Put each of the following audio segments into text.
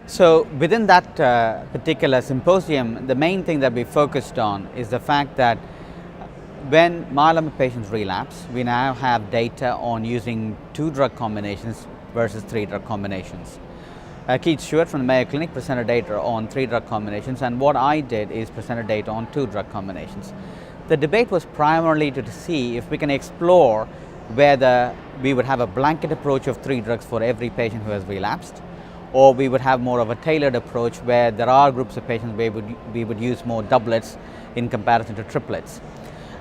So within that particular symposium, the main thing that we focused on is the fact that when myeloma patients relapse, we now have data on using 2 drug combinations versus 3 drug combinations. Keith Stewart from the Mayo Clinic presented data on 3 drug combinations, and what I did is presented data on 2 drug combinations. The debate was primarily to see if we can explore whether we would have a blanket approach of 3 drugs for every patient who has relapsed, or we would have more of a tailored approach where there are groups of patients where we would use more doublets in comparison to triplets.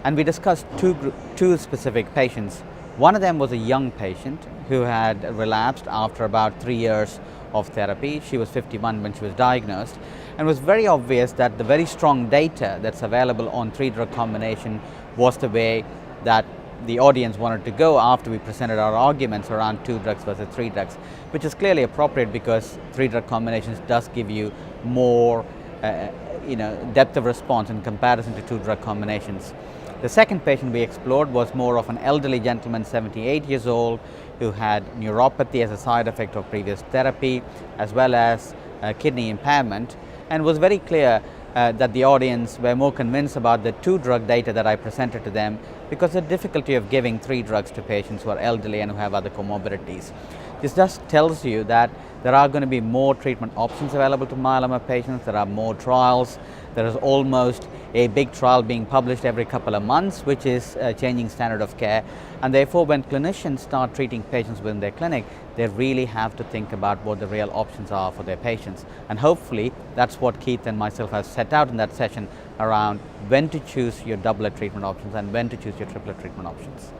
And we discussed two specific patients. One of them was a young patient who had relapsed after about 3 years of therapy. She was 51 when she was diagnosed, and it was very obvious that the very strong data that's available on 3 drug combination was the way that the audience wanted to go after we presented our arguments around 2 drugs versus 3 drugs, which is clearly appropriate because 3 drug combinations does give you more depth of response in comparison to 2 drug combinations. The second patient we explored was more of an elderly gentleman, 78 years old, who had neuropathy as a side effect of previous therapy, as well as kidney impairment, and was very clear that the audience were more convinced about the 2 drug data that I presented to them because of the difficulty of giving 3 drugs to patients who are elderly and who have other comorbidities. This just tells you that there are going to be more treatment options available to myeloma patients. There are more trials. There is almost a big trial being published every couple of months, which is changing standard of care. And therefore, when clinicians start treating patients within their clinic, they really have to think about what the real options are for their patients. And hopefully, that's what Keith and myself have set out in that session around when to choose your doublet treatment options and when to choose your triplet treatment options.